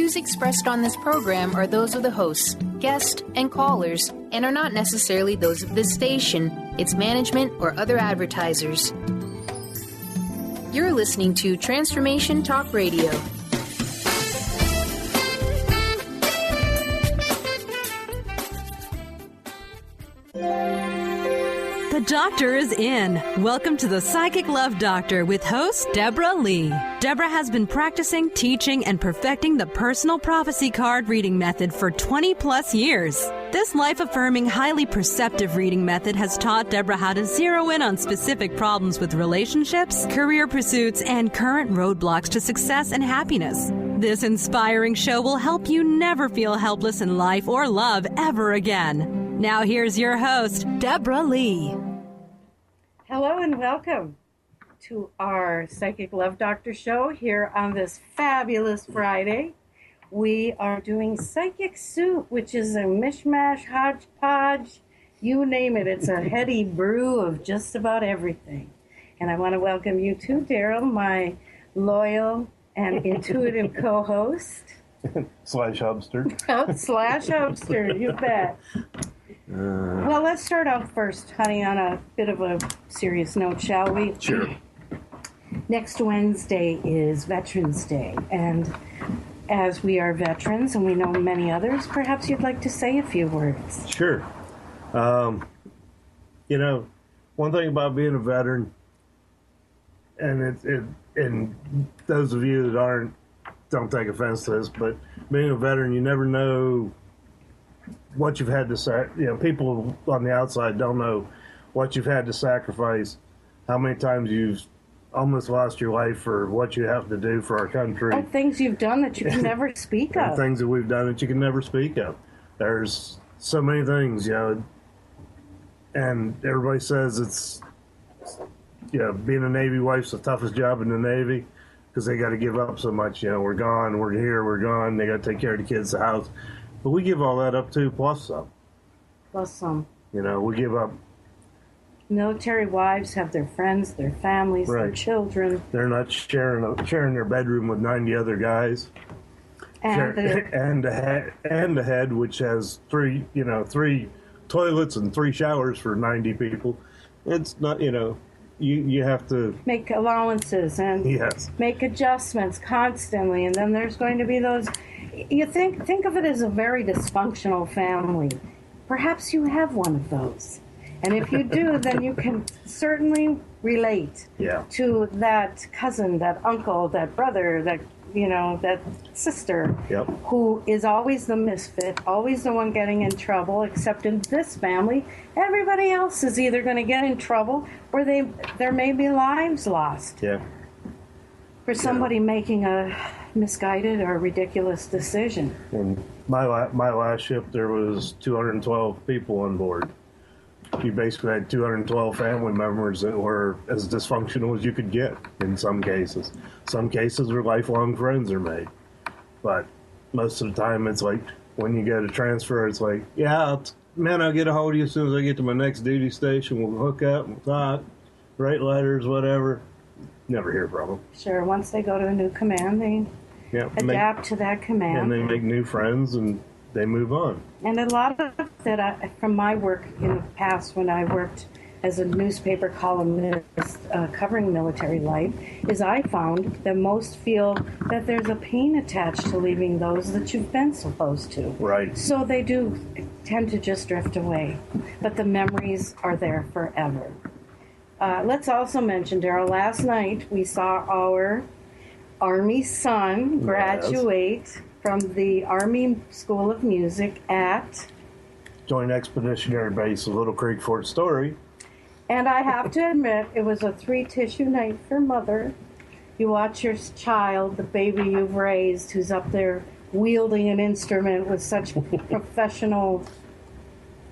views expressed on this program are those of the hosts, guests, and callers, and are not necessarily those of this station, its management, or other advertisers. You're listening to Transformation Talk Radio. The doctor is in. Welcome to the Psychic Love Doctor with host Deborah Leigh. Deborah has been practicing, teaching, and perfecting the personal prophecy card reading method for 20 plus years. This life-affirming, highly perceptive reading method has taught Deborah how to zero in on specific problems with relationships, career pursuits, and current roadblocks to success and happiness. This inspiring show will help you never feel helpless in life or love ever again. Now here's your host, Deborah Leigh. Hello and welcome to our Psychic Love Doctor show here on this fabulous Friday. We are doing Psychic Soup, which is a mishmash, hodgepodge, you name it. It's a heady brew of just about everything. And I want to welcome you too, Daryl, my loyal and intuitive co-host. Slash hubster. Slash hubster, you bet. Well, let's start out first, honey, on a bit of a serious note, shall we? Sure. Next Wednesday is Veterans Day, and as we are veterans and we know many others, perhaps you'd like to say a few words. Sure. One thing about being a veteran, and those of you that don't take offense to this, but being a veteran, you never know what you've had to people on the outside don't know what you've had to sacrifice, how many times you've almost lost your life for what you have to do for our country. And things you've done that you can never speak of. Things that we've done that you can never speak of. There's so many things, and everybody says it's, being a Navy wife's the toughest job in the Navy because they got to give up so much. We're gone, we're here, we're gone. They got to take care of the kids, the house. But we give all that up too, plus some. Plus some. We give up. Military wives have their friends, their families, right. Their children. They're not sharing their bedroom with 90 other guys. And a head, which has three toilets and 3 showers for 90 people. It's not, you have to make allowances and make adjustments constantly, and then there's going to be those. You think of it as a very dysfunctional family. Perhaps you have one of those. And if you do, then you can certainly relate to that cousin, that uncle, that brother, that sister, who is always the misfit, always the one getting in trouble, except in this family, everybody else is either going to get in trouble or there may be lives lost. Yeah. For somebody making a misguided or ridiculous decision. In my last ship, there was 212 people on board. You basically had 212 family members that were as dysfunctional as you could get in some cases. Some cases where lifelong friends are made. But most of the time, it's like when you get a transfer, it's like, I'll get a hold of you as soon as I get to my next duty station. We'll hook up, we'll talk, write letters, whatever. Never hear from them. Sure, once they go to a new command, they adapt to that command. And they make new friends and they move on. And a lot of that, from my work in the past when I worked as a newspaper columnist covering military life, is I found that most feel that there's a pain attached to leaving those that you've been supposed to. Right. So they do tend to just drift away. But the memories are there forever. Let's also mention, Daryl, last night we saw our Army son graduate from the Army School of Music at Joint Expeditionary Base of Little Creek, Fort Story. And I have to admit, it was a 3-tissue night for Mother. You watch your child, the baby you've raised, who's up there wielding an instrument with such professional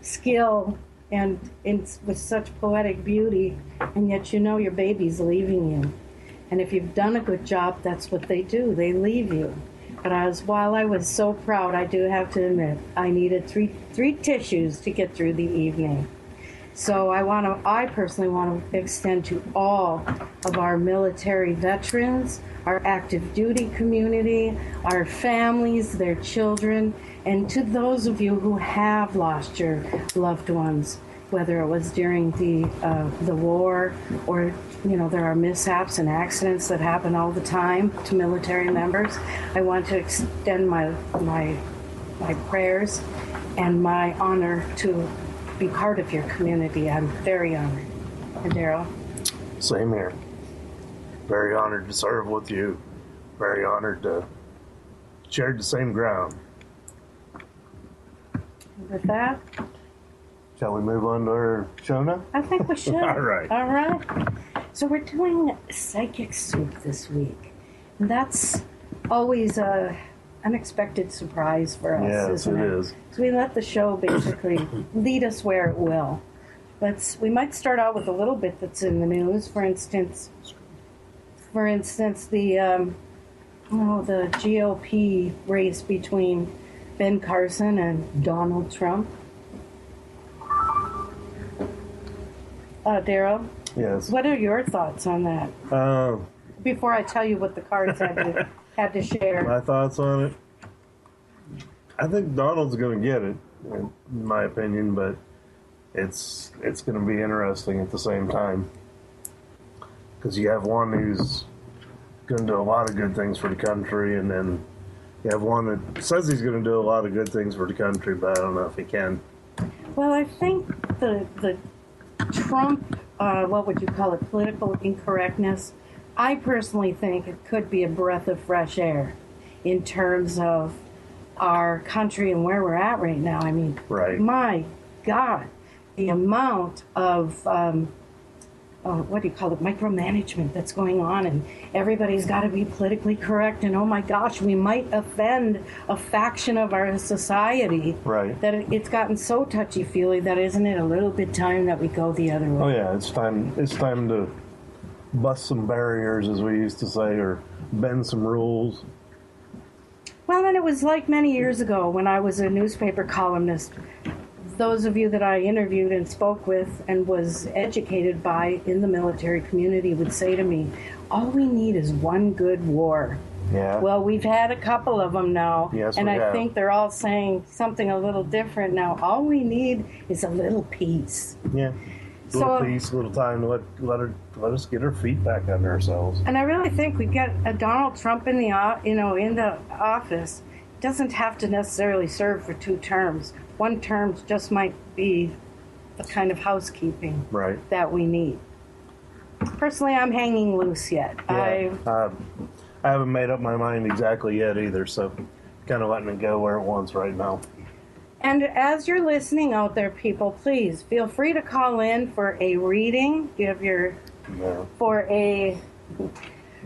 skill and with such poetic beauty, and yet your baby's leaving you. And if you've done a good job, that's what they do. They leave you. But while I was so proud, I do have to admit, I needed three tissues to get through the evening. So I personally want to extend to all of our military veterans, our active duty community, our families, their children, and to those of you who have lost your loved ones, whether it was during the war or, there are mishaps and accidents that happen all the time to military members. I want to extend my prayers and my honor to be part of your community. I'm very honored. And Daryl? Same here. Very honored to serve with you. Very honored to share the same ground. With that, shall we move on to our show now? I think we should. All right. All right. So we're doing Psychic Soup this week. And that's always a unexpected surprise for us, isn't it? Yes, it is. So we let the show basically lead us where it will. We might start out with a little bit that's in the news. For instance, the GOP race between Ben Carson and Donald Trump. Daryl? Yes. What are your thoughts on that? Before I tell you what the cards had to share. My thoughts on it? I think Donald's going to get it, in my opinion, but it's going to be interesting at the same time. Because you have one who's going to do a lot of good things for the country, and then you have one that says he's going to do a lot of good things for the country, but I don't know if he can. Well, I think the Trump, what would you call it, political incorrectness, I personally think it could be a breath of fresh air in terms of our country and where we're at right now. I mean, right. My God, the amount of, what do you call it, micromanagement that's going on, and everybody's got to be politically correct, and oh my gosh, we might offend a faction of our society. Right. That it's gotten so touchy-feely that isn't it a little bit time that we go the other way? Oh yeah, it's time to bust some barriers, as we used to say, or bend some rules. Well, and it was like many years ago when I was a newspaper columnist. Those of you that I interviewed and spoke with and was educated by in the military community would say to me, all we need is one good war. Yeah. Well, we've had a couple of them now, yes, and I have. Think they're all saying something a little different now. All we need is a little peace. Yeah. A little peace, a little time to let us get our feet back under ourselves. And I really think we get a Donald Trump in the office. Doesn't have to necessarily serve for 2 terms. 1 term just might be the kind of housekeeping that we need. Personally, I'm hanging loose yet. Yeah, I haven't made up my mind exactly yet either, so kind of letting it go where it wants right now. And as you're listening out there, people, please feel free to call in for a reading. For a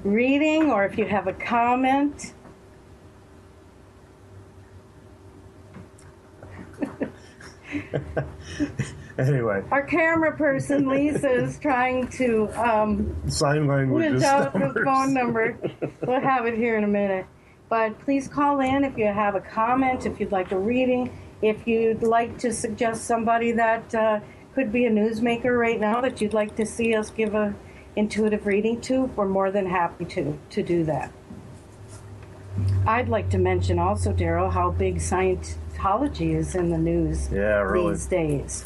reading, or if you have a comment. Anyway, our camera person Lisa is trying to sign language out the phone number. We'll have it here in a minute. But please call in if you have a comment, if you'd like a reading, if you'd like to suggest somebody that could be a newsmaker right now that you'd like to see us give a intuitive reading to. We're more than happy to do that. I'd like to mention also, Daryl, how big Scientology is in the news these days.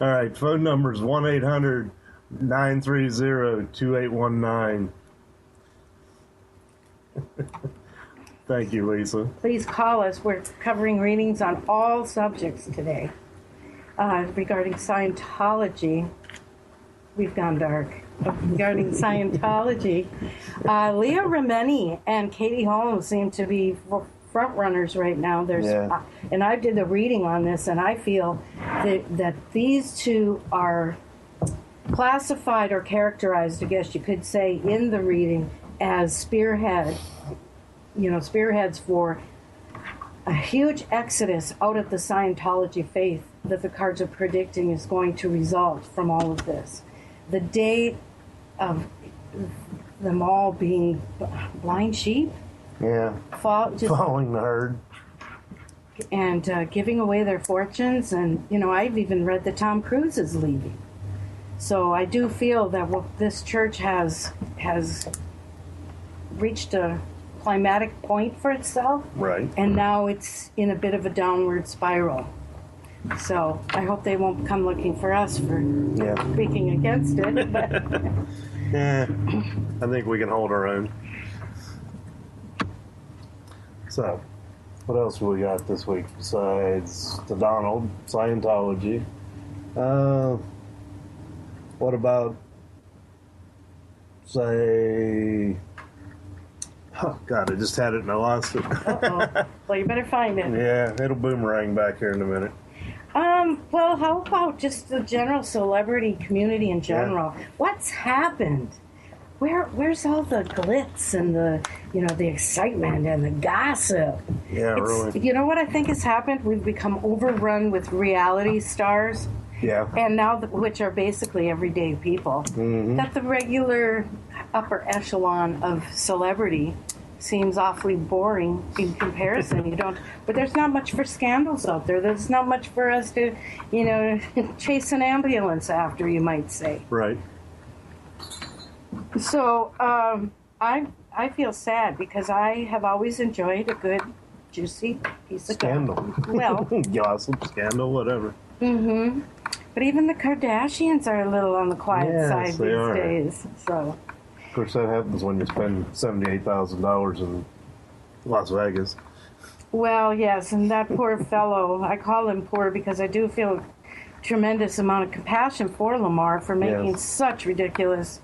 All right, phone number is 1-800-930-2819. Thank you, Lisa. Please call us. We're covering readings on all subjects today. Regarding Scientology, we've gone dark. Regarding Scientology, Leah Remini and Katie Holmes seem to be front runners right now. And I did a reading on this, and I feel that these two are classified or characterized, I guess you could say, in the reading as spearheads for a huge exodus out of the Scientology faith that the cards are predicting is going to result from all of this. The day of them all being blind sheep. Yeah. Following the herd. and giving away their fortunes. And, I've even read that Tom Cruise is leaving. So I do feel that this church has reached a climatic point for itself. Right. And now it's in a bit of a downward spiral. So I hope they won't come looking for us for speaking against it. But yeah, I think we can hold our own. So, what else we got this week besides the Donald, Scientology? What about, say... Oh, God, I just had it and I lost it. Uh-oh. Well, you better find it. Yeah, it'll boomerang back here in a minute. Well, how about just the general celebrity community in general? Yeah. What's happened? Where's all the glitz and the excitement and the gossip? Yeah, really. You know what I think has happened? We've become overrun with reality stars. Yeah. And now, which are basically everyday people. Mm-hmm. That the regular upper echelon of celebrity seems awfully boring in comparison. But there's not much for scandals out there. There's not much for us to, chase an ambulance after, you might say. Right. So I feel sad because I have always enjoyed a good, juicy piece of scandal. Well, gossip, scandal, whatever. Mm-hmm. But even the Kardashians are a little on the quiet side these days. So. Of course, that happens when you spend $78,000 in Las Vegas. Well, yes, and that poor fellow, I call him poor because I do feel a tremendous amount of compassion for Lamar for making such ridiculous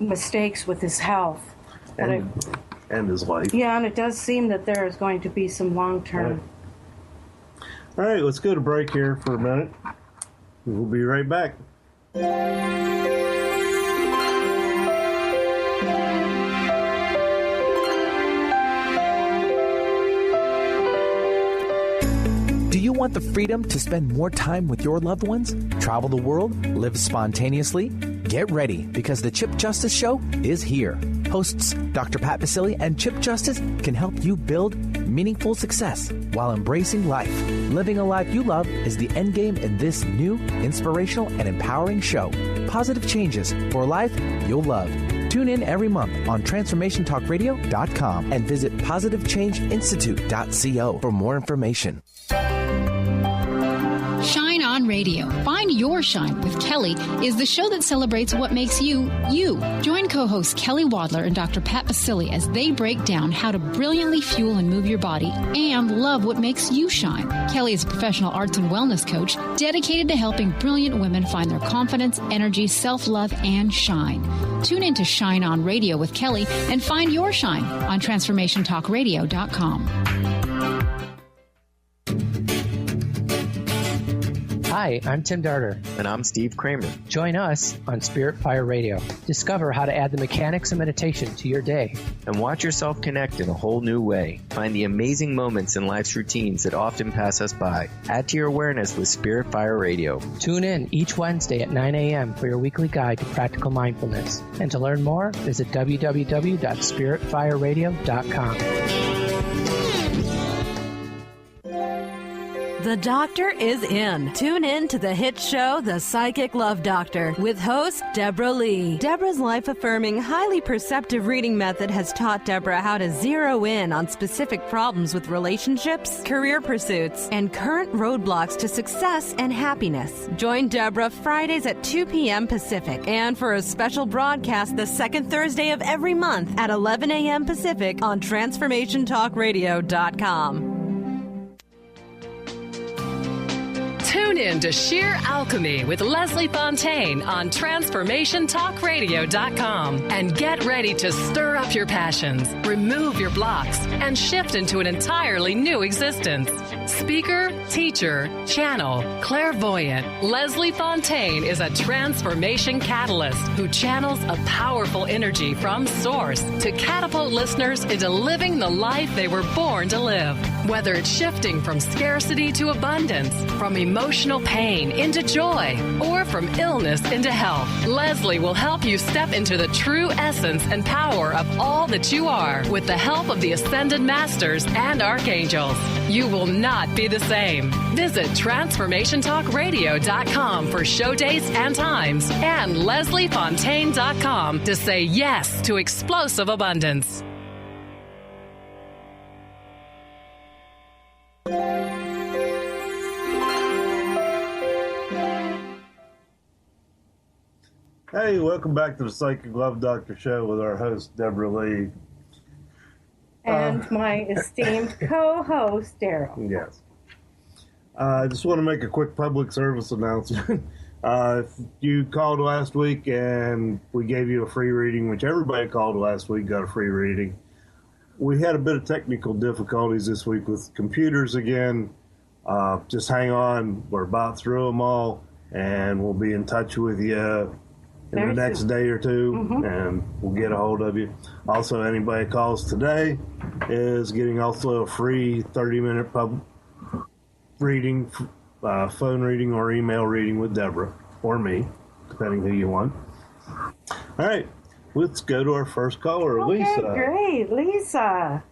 mistakes with his health. And his life. Yeah, and it does seem that there is going to be some long-term... All right, let's go to break here for a minute. We'll be right back. Do you want the freedom to spend more time with your loved ones? Travel the world? Live spontaneously? Get ready, because the Chip Justice Show is here. Hosts Dr. Pat Basile and Chip Justice can help you build meaningful success while embracing life. Living a life you love is the end game in this new, inspirational, and empowering show. Positive changes for a life you'll love. Tune in every month on TransformationTalkRadio.com and visit PositiveChangeInstitute.co for more information. Shine on Radio. Find Your Shine with Kelly is the show that celebrates what makes you, you. Join co-hosts Kelly Wadler and Dr. Pat Basile as they break down how to brilliantly fuel and move your body and love what makes you shine. Kelly is a professional arts and wellness coach dedicated to helping brilliant women find their confidence, energy, self-love, and shine. Tune in to Shine on Radio with Kelly and find your shine on TransformationTalkRadio.com. Hi, I'm Tim Darter. And I'm Steve Kramer. Join us on Spirit Fire Radio. Discover how to add the mechanics of meditation to your day. And watch yourself connect in a whole new way. Find the amazing moments in life's routines that often pass us by. Add to your awareness with Spirit Fire Radio. Tune in each Wednesday at 9 a.m. for your weekly guide to practical mindfulness. And to learn more, visit www.spiritfireradio.com. The doctor is in. Tune in to the hit show, The Psychic Love Doctor, with host Deborah Leigh. Deborah's life-affirming, highly perceptive reading method has taught Deborah how to zero in on specific problems with relationships, career pursuits, and current roadblocks to success and happiness. Join Deborah Fridays at 2 p.m. Pacific, and for a special broadcast the second Thursday of every month at 11 a.m. Pacific on TransformationTalkRadio.com. Tune in to Sheer Alchemy with Leslie Fontaine on TransformationTalkRadio.com and get ready to stir up your passions, remove your blocks, and shift into an entirely new existence. Speaker, teacher, channel, clairvoyant, Leslie Fontaine is a transformation catalyst who channels a powerful energy from source to catapult listeners into living the life they were born to live. Whether it's shifting from scarcity to abundance, from emotional pain into joy, or from illness into health, Leslie will help you step into the true essence and power of all that you are with the help of the Ascended Masters and Archangels. You will not be the same. Visit TransformationTalkRadio.com for show dates and times and LeslieFontaine.com to say yes to explosive abundance. Hey, welcome back to the Psychic Love Doctor Show with our host, Deborah Leigh. And my esteemed co-host, Daryl. Yes. I just want to make a quick public service announcement. If you called last week and we gave you a free reading, which everybody called last week got a free reading, we had a bit of technical difficulties this week with computers again. Just hang on. We're about through them all, and we'll be in touch with you in the next day or two, and we'll get a hold of you. Also, anybody calls today is getting also a free 30-minute reading, phone reading or email reading with Deborah or me, depending who you want. All right, let's go to our first caller, Okay, Lisa. Great, Lisa.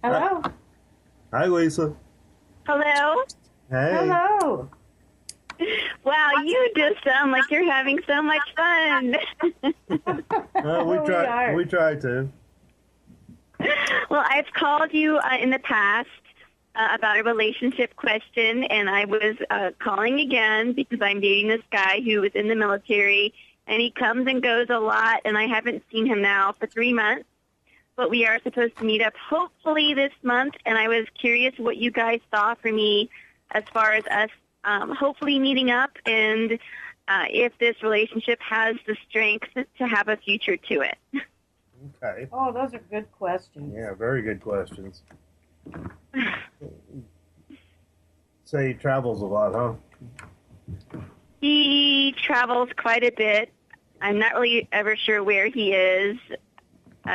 Hello. Hi, Lisa. Hello. Hey. Hello. Wow, you just sound like you're having so much fun. We try to. Well, I've called you in the past about a relationship question, and I was calling again because I'm dating this guy who was in the military, and he comes and goes a lot, and I haven't seen him now for 3 months. But we are supposed to meet up hopefully this month, and I was curious what you guys saw for me as far as us hopefully meeting up, and if this relationship has the strength to have a future to it. Okay. Oh, those are good questions. Yeah, very good questions. Say he travels a lot, huh? He travels quite a bit. I'm not really ever sure where he is.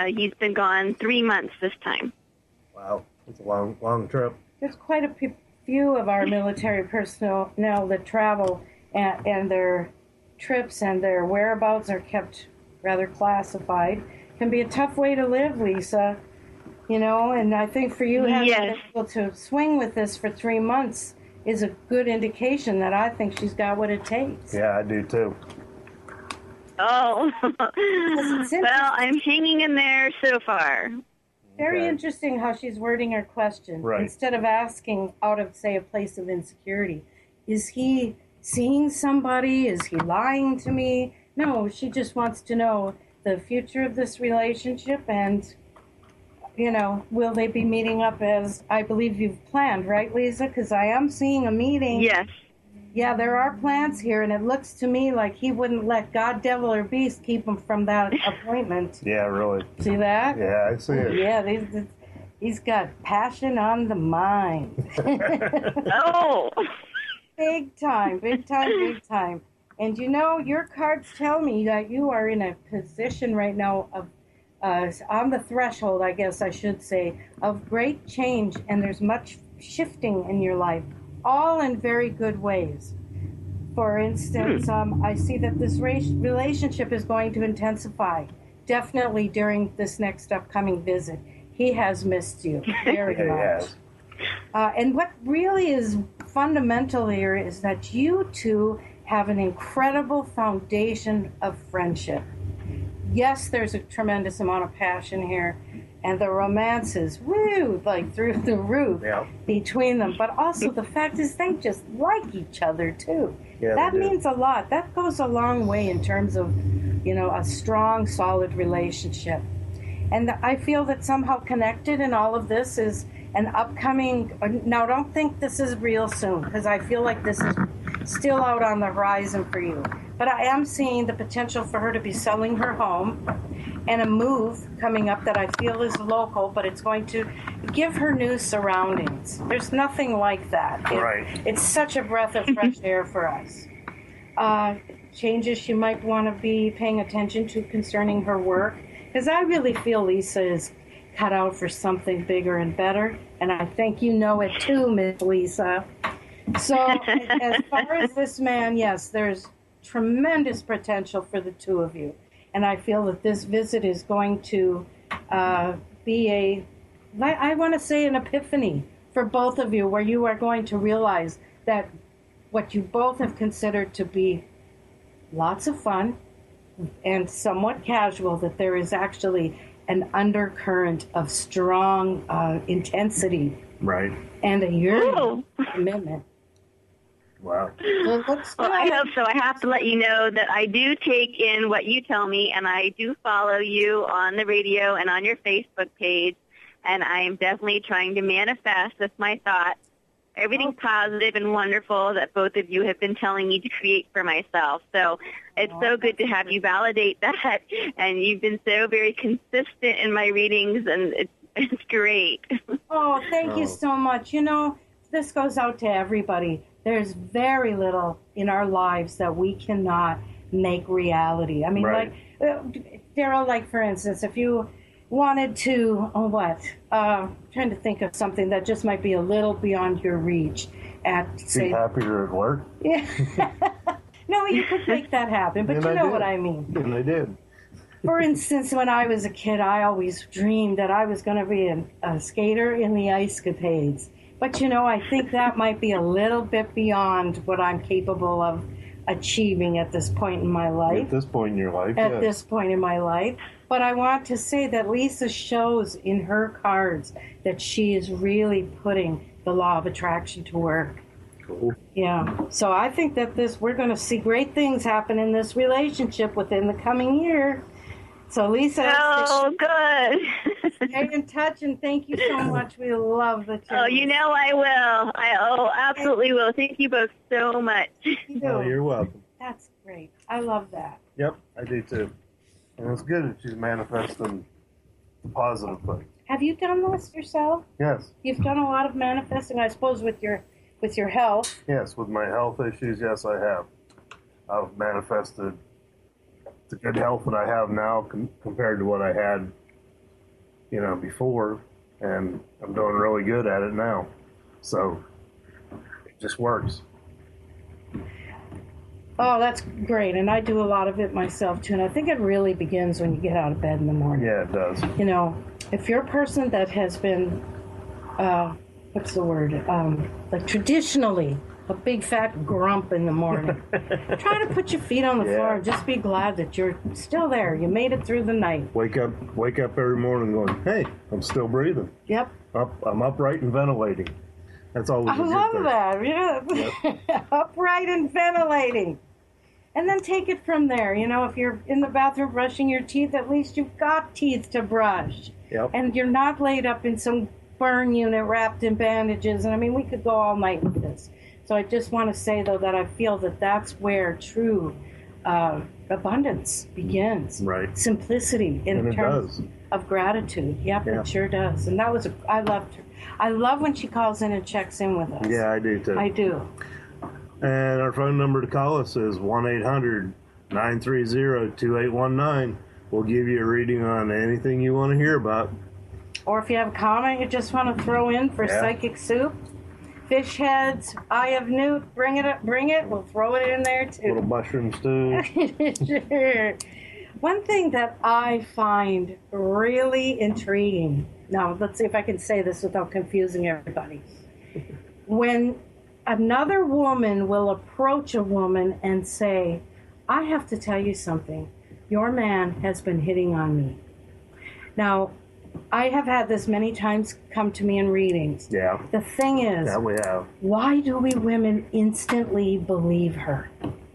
He's been gone 3 months this time. Wow, it's a long trip. There's quite a few of our military personnel now that travel, and their trips and their whereabouts are kept rather classified. Can be a tough way to live, Lisa. You know, and I think for you having been able to swing with this for 3 months is a good indication that I think she's got what it takes. Yeah, I do too. Oh, well, I'm hanging in there so far. Very interesting how she's wording her question. Right. Instead of asking out of, say, a place of insecurity, is he seeing somebody? Is he lying to me? No, she just wants to know the future of this relationship and, you know, will they be meeting up as I believe you've planned, right, Lisa? Because I am seeing a meeting. Yes. Yeah, there are plans here, and it looks to me like he wouldn't let God, devil, or beast keep him from that appointment. Yeah, really. See that? Yeah, I see it. Yeah, he's got passion on the mind. Oh! Big time, big time, big time. And you know, your cards tell me that you are in a position right now of, on the threshold, I guess I should say, of great change, and there's much shifting in your life. All in very good ways. For instance, I see that this relationship is going to intensify, definitely during this next upcoming visit. He has missed you very much. And what really is fundamental here is that you two have an incredible foundation of friendship. Yes, there's a tremendous amount of passion here, and the romance is, like through the roof between them. But also the fact is they just like each other, too. Yeah, that means a lot. That goes a long way in terms of, you know, a strong, solid relationship. And I feel that somehow connected in all of this is an upcoming, now don't think this is real soon, because I feel like this is still out on the horizon for you. But I am seeing the potential for her to be selling her home and a move coming up that I feel is local, but it's going to give her new surroundings. There's nothing like that. It's such a breath of fresh air for us. Changes she might want to be paying attention to concerning her work, because I really feel Lisa is cut out for something bigger and better, and I think you know it too, Miss Lisa. So as far as this man, yes, there's tremendous potential for the two of you, and I feel that this visit is going to be I want to say an epiphany for both of you, where you are going to realize that what you both have considered to be lots of fun and somewhat casual, that there is actually an undercurrent of strong intensity. Right. And a yearning commitment. Wow. Well, I hope so. I have to let you know that I do take in what you tell me, and I do follow you on the radio and on your Facebook page, and I am definitely trying to manifest with my thoughts everything positive and wonderful that both of you have been telling me to create for myself. So it's so good to have you validate that, and you've been so very consistent in my readings, and it's great. Oh, thank you so much. You know, this goes out to everybody. There's very little in our lives that we cannot make reality. I mean, like, Daryl, like, for instance, if you wanted to, trying to think of something that just might be a little beyond your reach at, say... Be happier at work? Yeah. No, you could make that happen, but you know what I mean. And I did. For instance, when I was a kid, I always dreamed that I was going to be a skater in the ice capades. But, you know, I think that might be a little bit beyond what I'm capable of achieving at this point in my life. At this point in your life, At this point in my life. But I want to say that Lisa shows in her cards that she is really putting the law of attraction to work. Cool. Yeah. So I think that we're going to see great things happen in this relationship within the coming year. So, Lisa. Oh, good. Stay in touch, and thank you so much. We love the show. Oh, you know I will. I absolutely will. Thank you both so much. Oh, you're welcome. That's great. I love that. Yep, I do too. And it's good that she's manifesting the positive things. Have you done this yourself? Yes. You've done a lot of manifesting, I suppose, with your health. Yes, with my health issues, yes, I have. I've manifested the good health that I have now compared to what I had, before, and I'm doing really good at it now. So it just works. Oh, that's great, and I do a lot of it myself too, and I think it really begins when you get out of bed in the morning. Yeah, it does. If you're a person that has been, what's the word, like traditionally a big fat grump in the morning, try to put your feet on the floor and just be glad that you're still there. You made it through the night. Wake up every morning going, hey, I'm still breathing. Yep. I'm upright and ventilating. That's always a good thing. I love that, yeah. Yep. Upright and ventilating. And then take it from there. If you're in the bathroom brushing your teeth, at least you've got teeth to brush. Yep. And you're not laid up in some burn unit wrapped in bandages. And I mean, we could go all night with this. So I just want to say, though, that I feel that that's where true abundance begins. Right. Simplicity in terms of gratitude. Yep, it sure does. And I loved her. I love when she calls in and checks in with us. Yeah, I do, too. I do. And our phone number to call us is 1-800-930-2819. We'll give you a reading on anything you want to hear about. Or if you have a comment you just want to throw in for psychic soup, fish heads, eye of newt, bring it. We'll throw it in there, too. Little mushroom stew. Sure. One thing that I find really intriguing, now let's see if I can say this without confusing everybody. When another woman will approach a woman and say, I have to tell you something. Your man has been hitting on me. Now, I have had this many times come to me in readings. Yeah. The thing is, we have. Why do we women instantly believe her?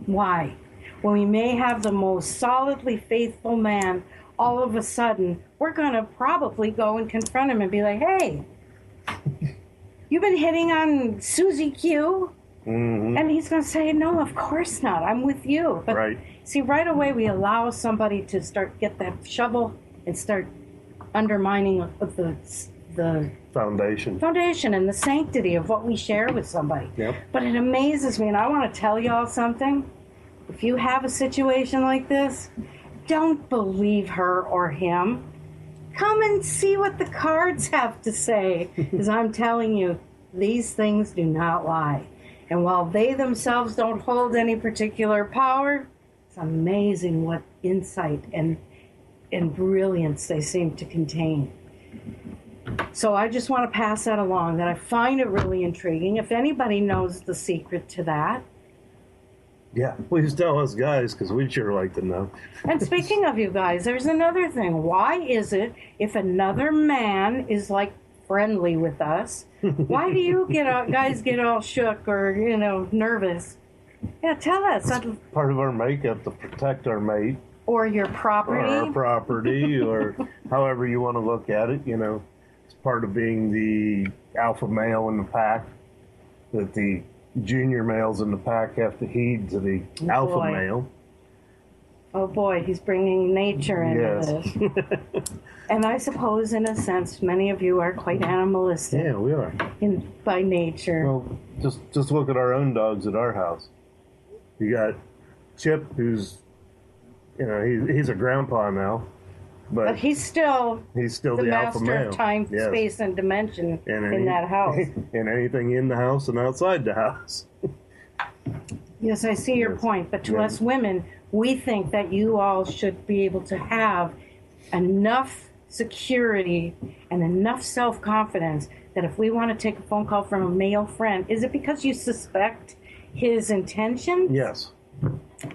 Why? When we may have the most solidly faithful man, all of a sudden, we're going to probably go and confront him and be like, hey, you've been hitting on Susie Q? Mm-hmm. And he's going to say, no, of course not. I'm with you. But right. See, right away we allow somebody to get that shovel and start undermining of the foundation and the sanctity of what we share with somebody. Yep. But it amazes me, and I want to tell y'all something. If you have a situation like this, don't believe her or him. Come and see what the cards have to say, because I'm telling you, these things do not lie. And while they themselves don't hold any particular power, it's amazing what insight and brilliance they seem to contain. So I just want to pass that along, that I find it really intriguing. If anybody knows the secret to that. Yeah, please tell us guys, because we'd sure like to know. And speaking of you guys, there's another thing. Why is it if another man is like friendly with us, why do you guys get all shook or, nervous? Yeah, tell us. It's part of our makeup to protect our mate. Or your property. Or our property, or however you want to look at it, It's part of being the alpha male in the pack, that the junior males in the pack have to heed to the alpha male. Oh boy, he's bringing nature into this. And I suppose, in a sense, many of you are quite animalistic. Yeah, we are. By nature. Well, just look at our own dogs at our house. You got Chip, who's, he's a grandpa now. But he's still the alpha master male. Of time, space, and dimension in that house. And anything in the house and outside the house. Yes, I see your point. But to us women, we think that you all should be able to have enough security and enough self-confidence that if we want to take a phone call from a male friend, is it because you suspect his intention? Yes,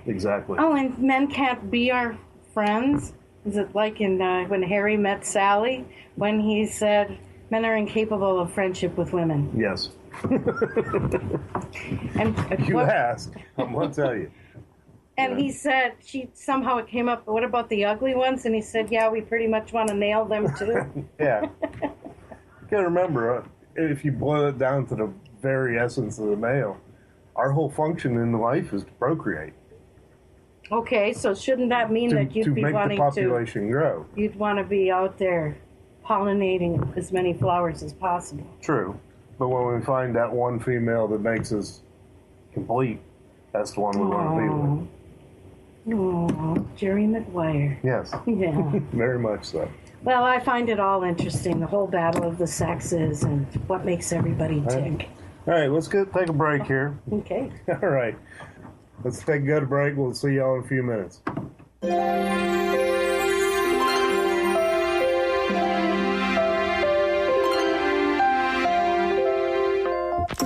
exactly. Oh, and men can't be our friends? Is it like in when Harry met Sally, when he said, men are incapable of friendship with women? Yes. And you asked, I'm going to tell you. And he said, it came up, what about the ugly ones? And he said, yeah, we pretty much want to nail them too. Yeah. You got to remember, if you boil it down to the very essence of the male, our whole function in life is to procreate. Okay, so shouldn't that mean that you'd be wanting to... make the population grow. You'd want to be out there pollinating as many flowers as possible. True. But when we find that one female that makes us complete, that's the one we want to be with. Oh, Jerry McGuire. Yes. Yeah. Very much so. Well, I find it all interesting, the whole battle of the sexes and what makes everybody tick. All right, let's take a break here. Okay. All right. Let's take a good break. We'll see y'all in a few minutes.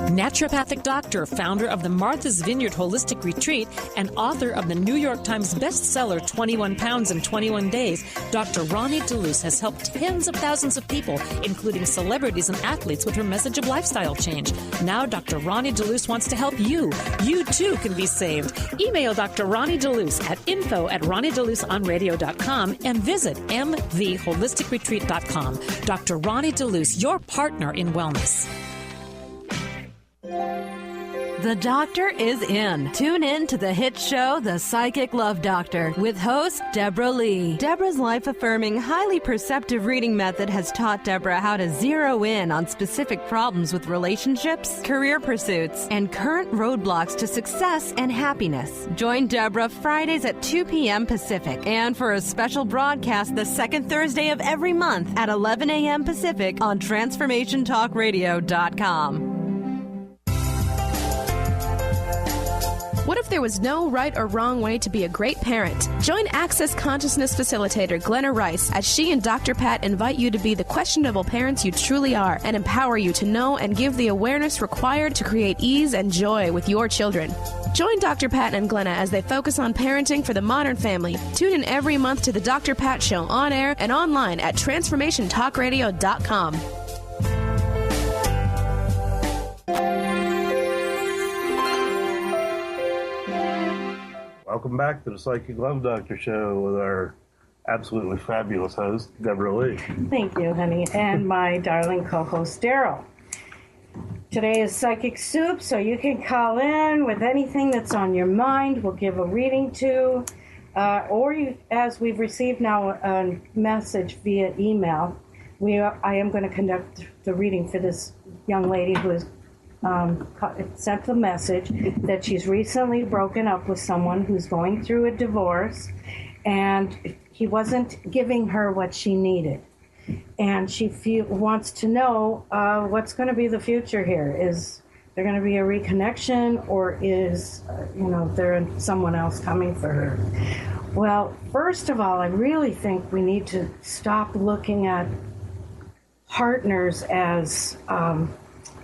Naturopathic doctor, founder of the Martha's Vineyard Holistic Retreat, and author of the New York Times bestseller 21 Pounds in 21 Days, Dr. Ronnie DeLuce has helped tens of thousands of people, including celebrities and athletes, with her message of lifestyle change. Now Dr. Ronnie DeLuce wants to help you. You too can be saved. Email Dr. Ronnie DeLuce at info@ronniedeluceonradio.com and visit mtheholisticretreat.com. Dr. Ronnie DeLuce, your partner in wellness. The doctor is in. Tune in to the hit show, The Psychic Love Doctor, with host Deborah Leigh. Deborah's life-affirming, highly perceptive reading method has taught Deborah how to zero in on specific problems with relationships, career pursuits, and current roadblocks to success and happiness. Join Deborah Fridays at 2 p.m. Pacific, and for a special broadcast the second Thursday of every month at 11 a.m. Pacific on TransformationTalkRadio.com. What if there was no right or wrong way to be a great parent? Join Access Consciousness Facilitator Glenna Rice as she and Dr. Pat invite you to be the questionable parents you truly are and empower you to know and give the awareness required to create ease and joy with your children. Join Dr. Pat and Glenna as they focus on parenting for the modern family. Tune in every month to the Dr. Pat Show on air and online at TransformationTalkRadio.com. Welcome back to the Psychic Love Doctor Show with our absolutely fabulous host, Deborah Leigh. Thank you, honey, and my darling co-host, Daryl. Today is Psychic Soup, so you can call in with anything that's on your mind. We'll give a reading to, as we've received now a message via email, I am going to conduct the reading for this young lady who has sent the message that she's recently broken up with someone who's going through a divorce, and he wasn't giving her what she needed. And she wants to know what's going to be the future here. Is there going to be a reconnection, or is, there someone else coming for her? Well, first of all, I really think we need to stop looking at partners as, what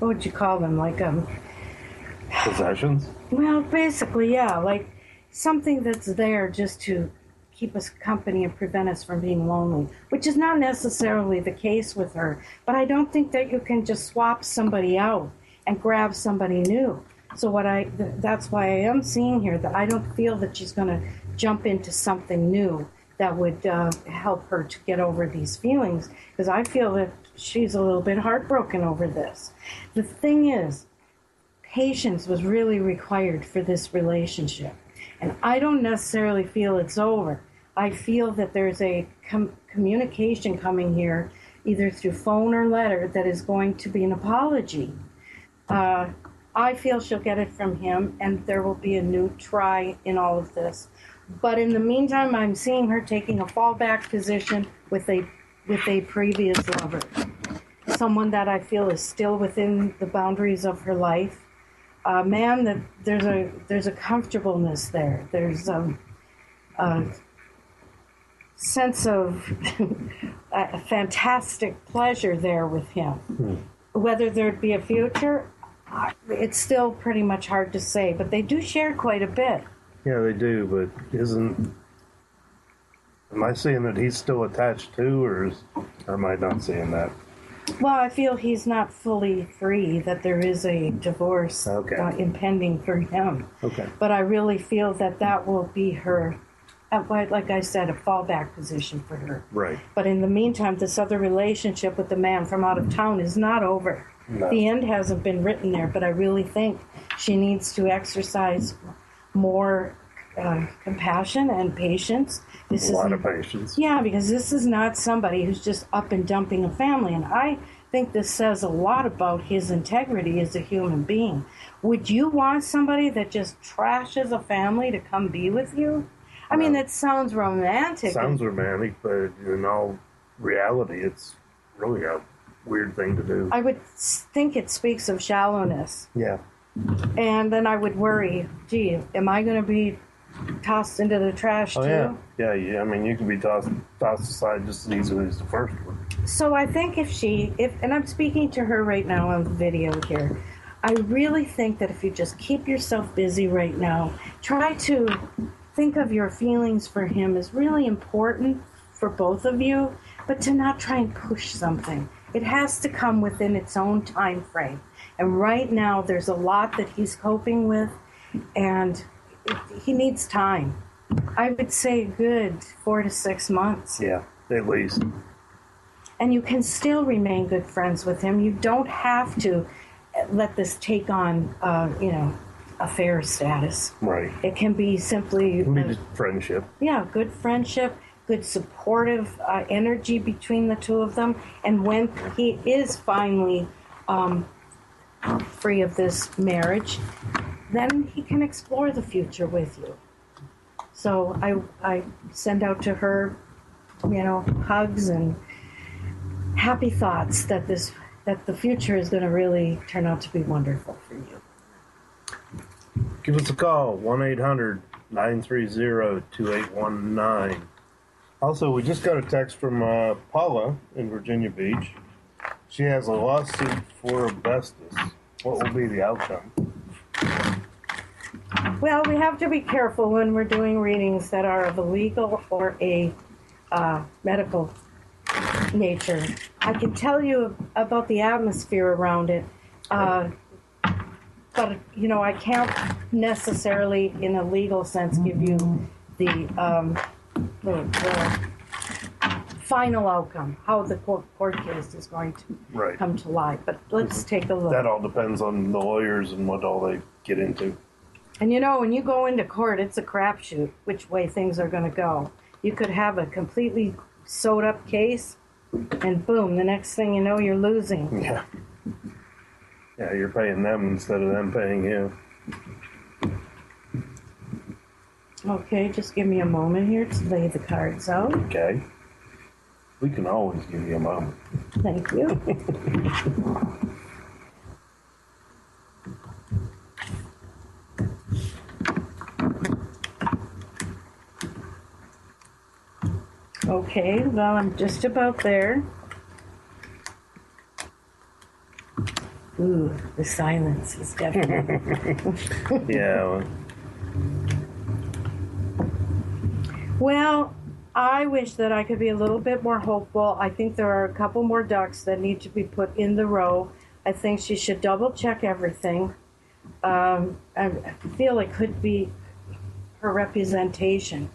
would you call them? Like, possessions? Well, basically, yeah. Like something that's there just to keep us company and prevent us from being lonely, which is not necessarily the case with her. But I don't think that you can just swap somebody out and grab somebody new. So that's why I am seeing here that I don't feel that she's going to jump into something new that would help her to get over these feelings, because I feel that she's a little bit heartbroken over this. The thing is, patience was really required for this relationship. And I don't necessarily feel it's over. I feel that there's a communication coming here, either through phone or letter, that is going to be an apology. I feel she'll get it from him, and there will be a new try in all of this. But in the meantime, I'm seeing her taking a fallback position with a previous lover, someone that I feel is still within the boundaries of her life. Man, that there's a comfortableness there. There's a sense of a fantastic pleasure there with him. Whether there'd be a future, it's still pretty much hard to say. But they do share quite a bit. Yeah, they do. But am I seeing that he's still attached to, or am I not seeing that? Well, I feel he's not fully free, that there is a divorce impending for him. Okay. But I really feel that will be her, like I said, a fallback position for her. Right. But in the meantime, this other relationship with the man from out of town is not over. No. The end hasn't been written there, but I really think she needs to exercise more compassion and patience. A lot of patience. Yeah, because this is not somebody who's just up and dumping a family. And I think this says a lot about his integrity as a human being. Would you want somebody that just trashes a family to come be with you? I mean, that sounds romantic. Sounds romantic, but in all reality, it's really a weird thing to do. I would think it speaks of shallowness. Yeah. And then I would worry, gee, am I going to be tossed into the trash too? Yeah. I mean, you can be tossed aside just as easily as the first one. So I think and I'm speaking to her right now on the video here, I really think that if you just keep yourself busy right now, try to think of your feelings for him is really important for both of you, but to not try and push something. It has to come within its own time frame. And right now, there's a lot that he's coping with, and he needs time. I would say a good 4 to 6 months. Yeah, at least. And you can still remain good friends with him. You don't have to let this take on, affair status. Right. It can be simply... It can be just friendship. Yeah, good friendship, good supportive energy between the two of them. And when he is finally free of this marriage, then he can explore the future with you. So I send out to her, hugs and happy thoughts that the future is going to really turn out to be wonderful for you. Give us a call, 1-800-930-2819. Also, we just got a text from Paula in Virginia Beach. She has a lawsuit for asbestos. What will be the outcome? Well, we have to be careful when we're doing readings that are of a legal or a medical nature. I can tell you about the atmosphere around it, but I can't necessarily, in a legal sense, give you the final outcome, how the court case is going to come to light. But let's take a look. That all depends on the lawyers and what all they get into. And when you go into court, it's a crapshoot which way things are going to go. You could have a completely sewed up case, and boom, the next thing you know, you're losing. Yeah. Yeah, you're paying them instead of them paying you. Okay, just give me a moment here to lay the cards out. Okay. We can always give you a moment. Thank you. Okay, well, I'm just about there. Ooh, the silence is definitely... Yeah. Well, I wish that I could be a little bit more hopeful. I think there are a couple more ducks that need to be put in the row. I think she should double check everything. I feel it could be her representation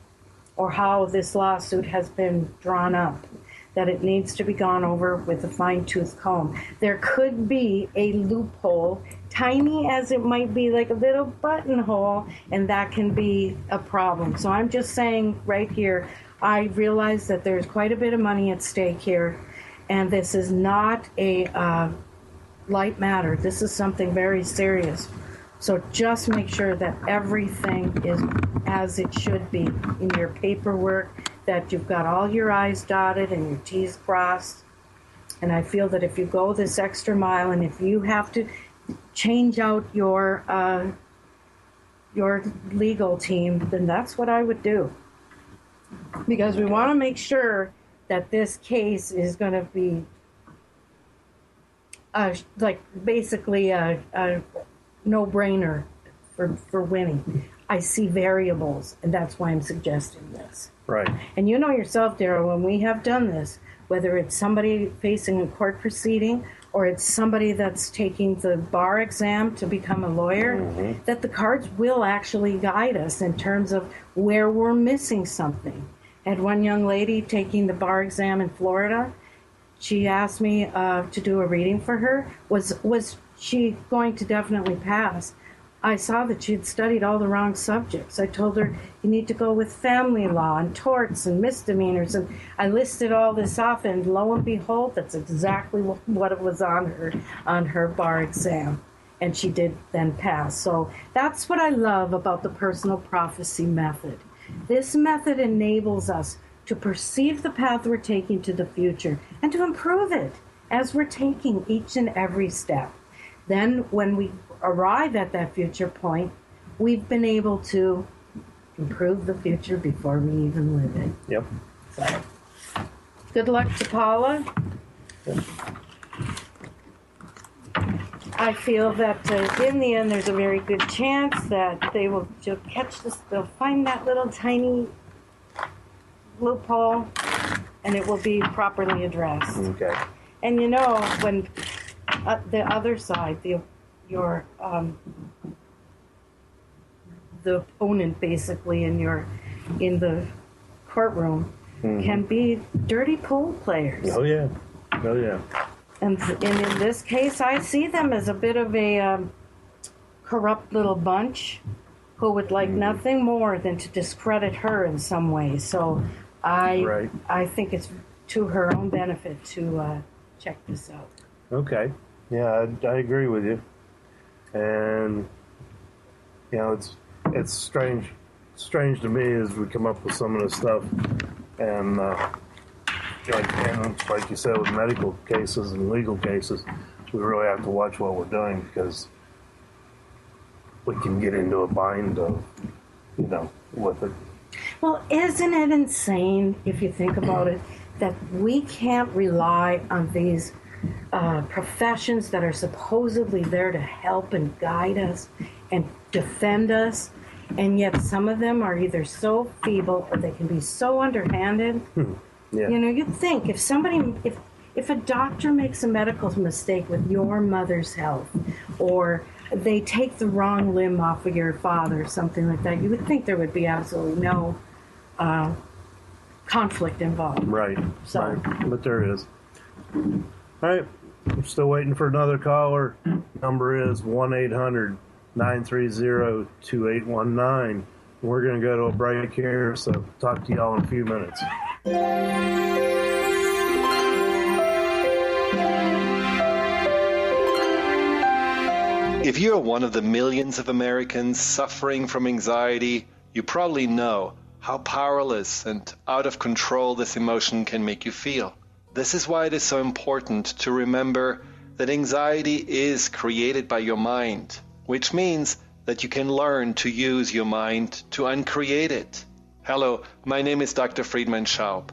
or how this lawsuit has been drawn up, that it needs to be gone over with a fine-tooth comb. There could be a loophole, tiny as it might be, like a little buttonhole, and that can be a problem. So I'm just saying right here, I realize that there's quite a bit of money at stake here, and this is not a light matter. This is something very serious. So just make sure that everything is as it should be in your paperwork, that you've got all your I's dotted and your T's crossed. And I feel that if you go this extra mile, and if you have to change out your legal team, then that's what I would do. Because we want to make sure that this case is going to be basically a no-brainer for winning. I see variables, and that's why I'm suggesting this. Right. And you know yourself, Daryl, when we have done this, whether it's somebody facing a court proceeding or it's somebody that's taking the bar exam to become a lawyer, that the cards will actually guide us in terms of where we're missing something. I had one young lady taking the bar exam in Florida. She asked me to do a reading for her. Was she going to definitely pass? I saw that she had studied all the wrong subjects. I told her, you need to go with family law and torts and misdemeanors. And I listed all this off, and lo and behold, that's exactly what it was on her bar exam. And she did then pass. So that's what I love about the personal prophecy method. This method enables us to perceive the path we're taking to the future and to improve it as we're taking each and every step. Then when we arrive at that future point, we've been able to improve the future before we even live it. Yep. So, good luck to Paula. Yep. I feel that in the end, there's a very good chance that she'll catch this, they'll find that little tiny loophole, and it will be properly addressed. Okay. And when the other side, the opponent basically in the courtroom can be dirty pool players. Oh yeah. Oh yeah. And in this case, I see them as a bit of a corrupt little bunch who would like nothing more than to discredit her in some way. So I think it's to her own benefit to check this out. Okay. Yeah, I agree with you. And it's strange to me as we come up with some of this stuff, and like you said, with medical cases and legal cases, we really have to watch what we're doing, because we can get into a bind of with it. Well, isn't it insane, if you think about it, that we can't rely on these professions that are supposedly there to help and guide us and defend us, and yet some of them are either so feeble or they can be so underhanded. Yeah. You'd think if a doctor makes a medical mistake with your mother's health, or they take the wrong limb off of your father or something like that, you would think there would be absolutely no conflict involved. Right. So. Right. But there is. All right. I'm still waiting for another caller. Number is 1-800-930-2819. We're going to go to a break here, so talk to y'all in a few minutes. If you're one of the millions of Americans suffering from anxiety, you probably know how powerless and out of control this emotion can make you feel. This is why it is so important to remember that anxiety is created by your mind, which means that you can learn to use your mind to uncreate it. Hello, my name is Dr. Friedman Schaub.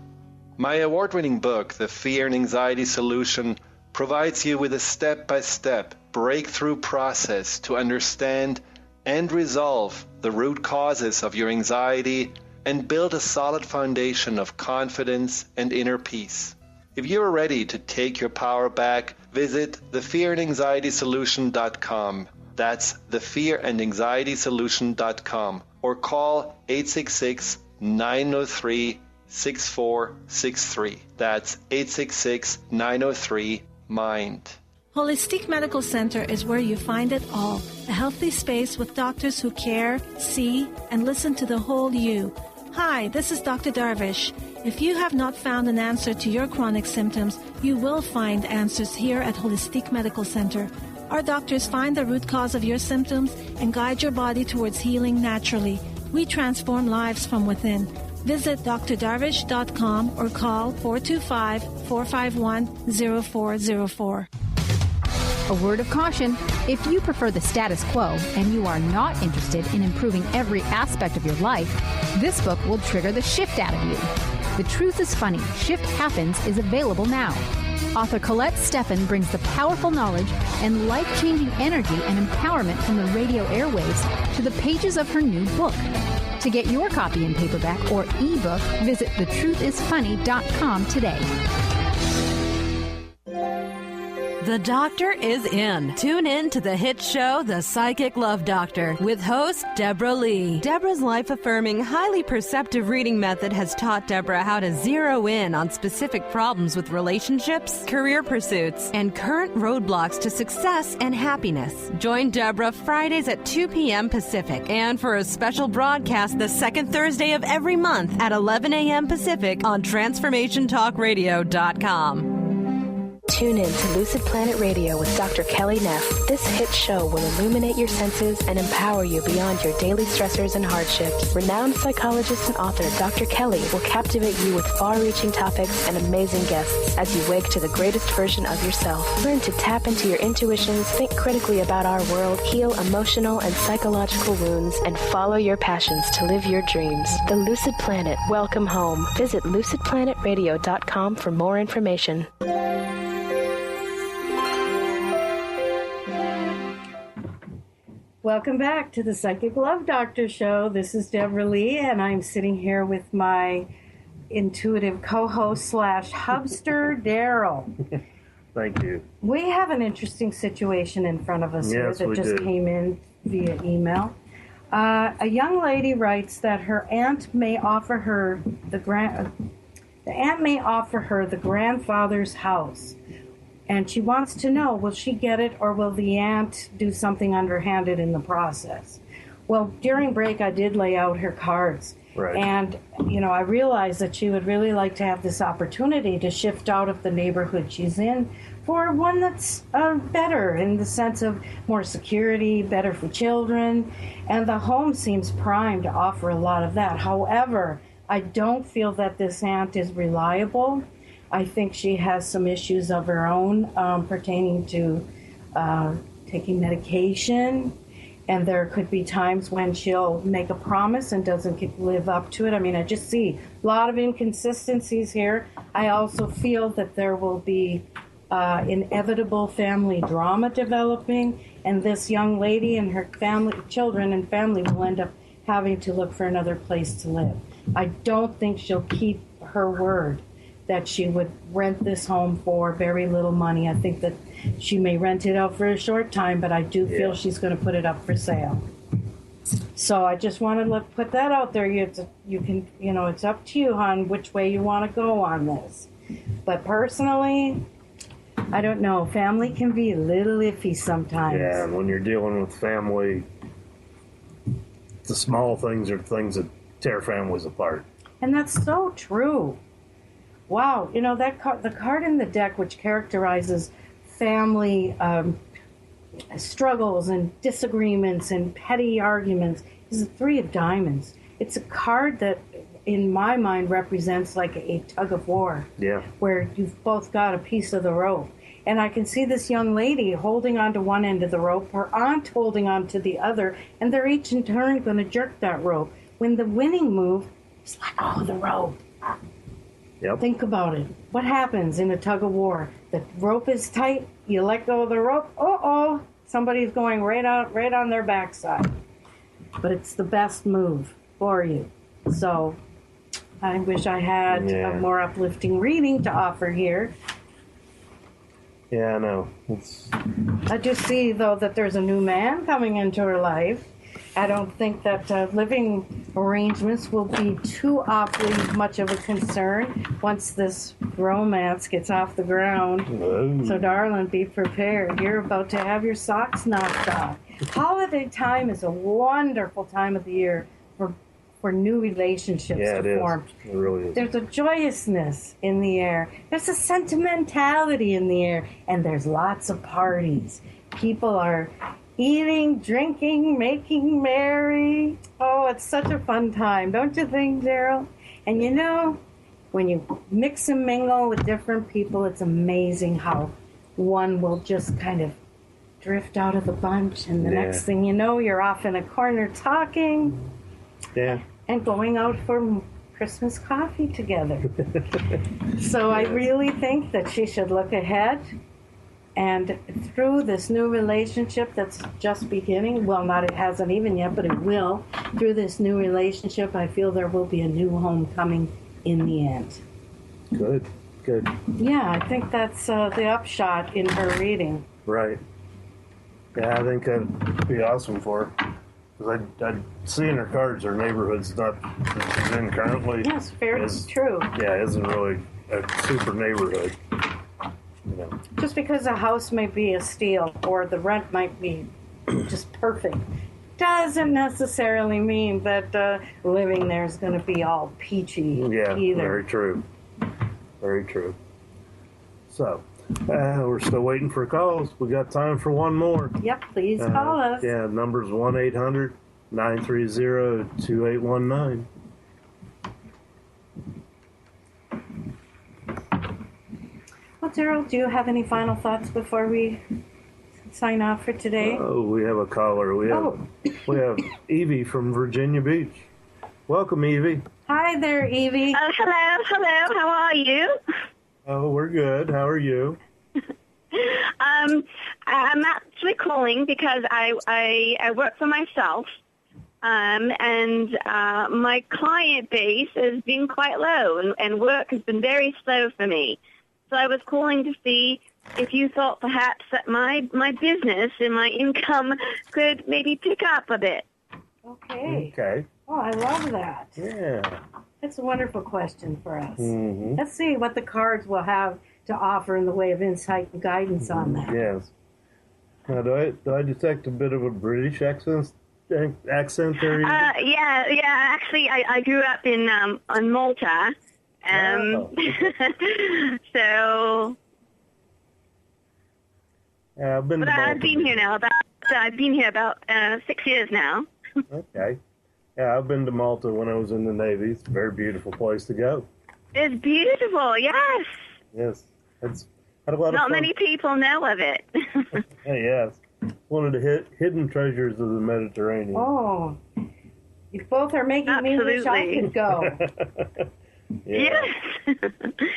My award-winning book, The Fear and Anxiety Solution, provides you with a step-by-step breakthrough process to understand and resolve the root causes of your anxiety and build a solid foundation of confidence and inner peace. If you are ready to take your power back, visit thefearandanxietysolution.com. That's thefearandanxietysolution.com, or call 866-903-6463. That's 866-903-MIND. Holistic Medical Center is where you find it all. A healthy space with doctors who care, see, and listen to the whole you. Hi, this is Dr. Darvish. If you have not found an answer to your chronic symptoms, you will find answers here at Holistic Medical Center. Our doctors find the root cause of your symptoms and guide your body towards healing naturally. We transform lives from within. Visit drdarvish.com or call 425-451-0404. A word of caution: if you prefer the status quo and you are not interested in improving every aspect of your life, this book will trigger the shift out of you. The Truth is Funny, Shift Happens is available now. Author Colette Steffen brings the powerful knowledge and life-changing energy and empowerment from the radio airwaves to the pages of her new book. To get your copy in paperback or ebook, visit thetruthisfunny.com today. The doctor is in. Tune in to the hit show, The Psychic Love Doctor, with host Deborah Leigh. Deborah's life-affirming, highly perceptive reading method has taught Deborah how to zero in on specific problems with relationships, career pursuits, and current roadblocks to success and happiness. Join Deborah Fridays at 2 p.m. Pacific, and for a special broadcast the second Thursday of every month at 11 a.m. Pacific on TransformationTalkRadio.com. Tune in to Lucid Planet Radio with Dr. Kelly Neff. This hit show will illuminate your senses and empower you beyond your daily stressors and hardships. Renowned psychologist and author Dr. Kelly will captivate you with far-reaching topics and amazing guests as you wake to the greatest version of yourself. Learn to tap into your intuitions, think critically about our world, heal emotional and psychological wounds, and follow your passions to live your dreams. The Lucid Planet. Welcome home. Visit lucidplanetradio.com for more information. Welcome back to the Psychic Love Doctor Show. This is Deborah Leigh, and I'm sitting here with my intuitive co-host / hubster, Daryl. Thank you. We have an interesting situation in front of us here that just came in via email. A young lady writes that her aunt may offer her the grandfather's house. And she wants to know, will she get it, or will the aunt do something underhanded in the process? Well, during break, I did lay out her cards. Right. And, I realized that she would really like to have this opportunity to shift out of the neighborhood she's in for one that's better in the sense of more security, better for children. And the home seems primed to offer a lot of that. However, I don't feel that this aunt is reliable. I think she has some issues of her own pertaining to taking medication, and there could be times when she'll make a promise and doesn't live up to it. I mean, I just see a lot of inconsistencies here. I also feel that there will be inevitable family drama developing, and this young lady and her children and family will end up having to look for another place to live. I don't think she'll keep her word that she would rent this home for very little money. I think that she may rent it out for a short time, but I do feel she's going to put it up for sale. So I just want to put that out there. You can, it's up to you on which way you want to go on this. But personally, I don't know. Family can be a little iffy sometimes. Yeah, and when you're dealing with family, the small things are things that tear families apart. And that's so true. Wow, the card in the deck, which characterizes family struggles and disagreements and petty arguments, is the Three of Diamonds. It's a card that, in my mind, represents like a tug of war. Yeah. Where you've both got a piece of the rope. And I can see this young lady holding on to one end of the rope, her aunt holding on to the other, and they're each in turn going to jerk that rope. When the winning move is let go of the rope. Yep. Think about it. What happens in a tug of war? The rope is tight, you let go of the rope, somebody's going right on their backside. But it's the best move for you. So I wish I had a more uplifting reading to offer here. Yeah, I know. I just see, though, that there's a new man coming into her life. I don't think that living arrangements will be too awfully much of a concern once this romance gets off the ground. Whoa. So, darling, be prepared. You're about to have your socks knocked off. Holiday time is a wonderful time of the year for new relationships to form. It really is. There's a joyousness in the air. There's a sentimentality in the air. And there's lots of parties. People are eating, drinking, making merry. Oh, it's such a fun time, don't you think, Daryl? And when you mix and mingle with different people, it's amazing how one will just kind of drift out of the bunch, and the next thing you know, you're off in a corner talking. Yeah. And going out for Christmas coffee together. So I really think that she should look ahead. And through this new relationship that's just beginning, it hasn't even yet, but it will. Through this new relationship, I feel there will be a new home coming in the end. Good. Yeah, I think that's the upshot in her reading. Right. Yeah, I think that'd be awesome for her. Because I'd see in her cards her neighborhood's not in currently. Yes, fairly true. Yeah, isn't really a super neighborhood. Just because a house may be a steal or the rent might be just perfect doesn't necessarily mean that living there is going to be all peachy either. Very true. Very true. So, we're still waiting for calls. We got time for one more. Yep, please call us. Yeah, number's 1-800-930-2819. Well, Daryl, do you have any final thoughts before we sign off for today? Oh, we have a caller. We have Evie from Virginia Beach. Welcome, Evie. Hi there, Evie. Hello. How are you? Oh, we're good. How are you? I'm actually calling because I work for myself, and my client base has been quite low, and work has been very slow for me. So I was calling to see if you thought perhaps that my business and my income could maybe pick up a bit. Okay. Oh, I love that. Yeah. That's a wonderful question for us. Mm-hmm. Let's see what the cards will have to offer in the way of insight and guidance on that. Yes. Now, do I detect a bit of a British accent there? Yeah. Actually, I grew up in Malta. So. Yeah, I've been here about 6 years now. Okay. Yeah, I've been to Malta when I was in the Navy. It's a very beautiful place to go. It's beautiful, yes. Yes. It's had a lot of Not fun. many people know of it. Yes. One of the hidden treasures of the Mediterranean. Oh. You both are making me wish I could go. Yes.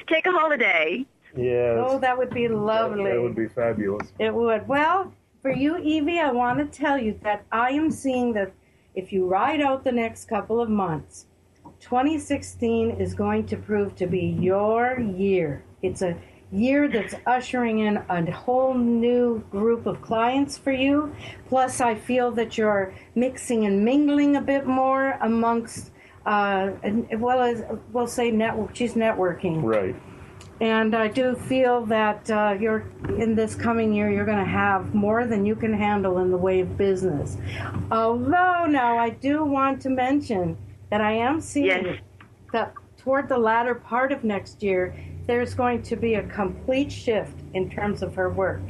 Take a holiday. Yes. Oh, that would be lovely. That would be fabulous. It would. Well, for you, Evie, I want to tell you that I am seeing that if you ride out the next couple of months, 2016 is going to prove to be your year. It's a year that's ushering in a whole new group of clients for you. Plus, I feel that you're mixing and mingling a bit more amongst, well, as we'll say, she's networking. Right. And I do feel that you're in this coming year, you're going to have more than you can handle in the way of business. Although now I do want to mention that I am seeing that toward the latter part of next year, there's going to be a complete shift in terms of her work.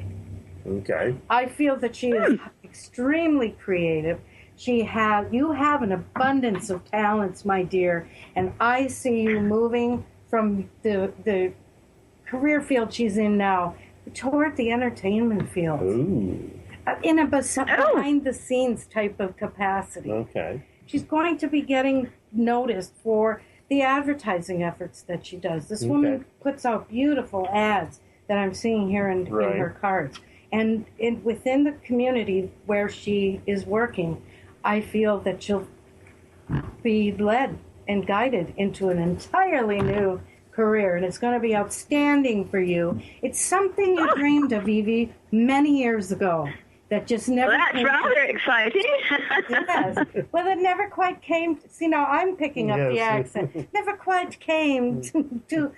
Okay. I feel that she is extremely creative. You have an abundance of talents, my dear, and I see you moving from the career field she's in now toward the entertainment field. Ooh. In a behind-the-scenes type of capacity. Okay. She's going to be getting noticed for the advertising efforts that she does. This woman puts out beautiful ads that I'm seeing here in her cards. And within the community where she is working, I feel that she'll be led and guided into an entirely new career, and it's going to be outstanding for you. It's something you dreamed of, Evie, many years ago. That just never. Well, that's rather exciting. Yes. Well, it never quite came. See, now I'm picking up the accent. Never quite came to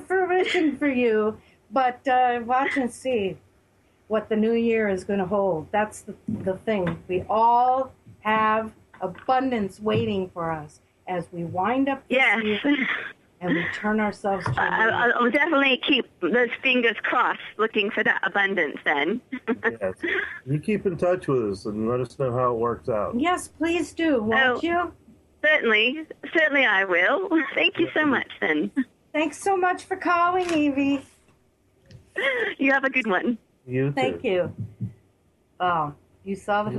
fruition for you. But watch and see what the new year is going to hold. That's the thing. We all have abundance waiting for us as we wind up this year. And we turn ourselves to I'll definitely keep those fingers crossed looking for that abundance then. Yes. You keep in touch with us and let us know how it works out. Yes, please do, won't you? Certainly I will. Thank you so much then. Thanks so much for calling, Evie. You have a good one. You too. Thank you. Oh, you saw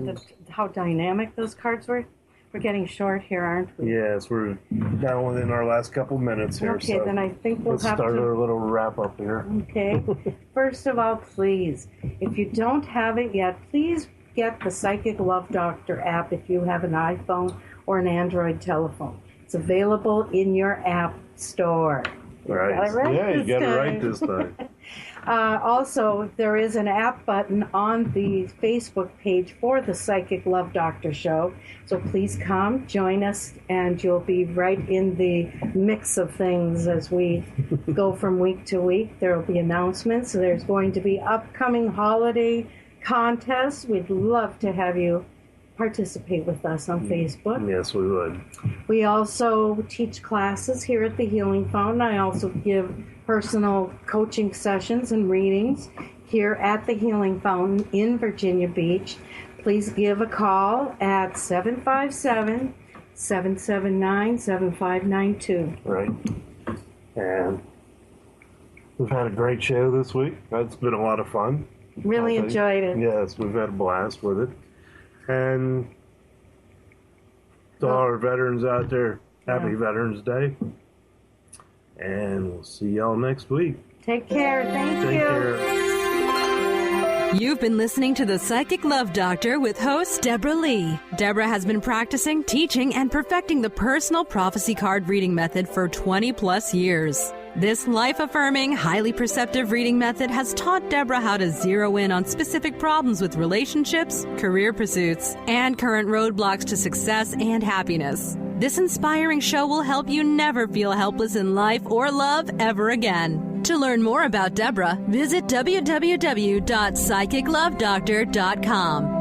how dynamic those cards were? We're getting short here, aren't we? Yes, we're down within our last couple minutes here. Okay, then I think we'll let's have start to... our little wrap up here. Okay. First of all, please, if you don't have it yet, please get the Psychic Love Doctor app if you have an iPhone or an Android telephone. It's available in your app store. Right. Got it right yeah, you this got it right time. this time. Also, there is an app button on the Facebook page for the Psychic Love Doctor show. So please come, join us, and you'll be right in the mix of things as we go from week to week. There will be announcements. There's going to be upcoming holiday contests. We'd love to have you participate with us on Facebook. Yes, we would. We also teach classes here at the Healing Fountain. I also give personal coaching sessions and readings here at the Healing Fountain in Virginia Beach. Please give a call at 757-779-7592. Right. And we've had a great show this week. It's been a lot of fun. Really enjoyed it. Yes, we've had a blast with it. And to all our veterans out there, happy Veterans Day. And we'll see y'all next week. Take care. Thank you. Care. You've been listening to The Psychic Love Doctor with host Deborah Leigh. Deborah has been practicing, teaching, and perfecting the personal prophecy card reading method for 20 plus years. This life-affirming, highly perceptive reading method has taught Deborah how to zero in on specific problems with relationships, career pursuits, and current roadblocks to success and happiness. This inspiring show will help you never feel helpless in life or love ever again. To learn more about Deborah, visit www.psychiclovedoctor.com.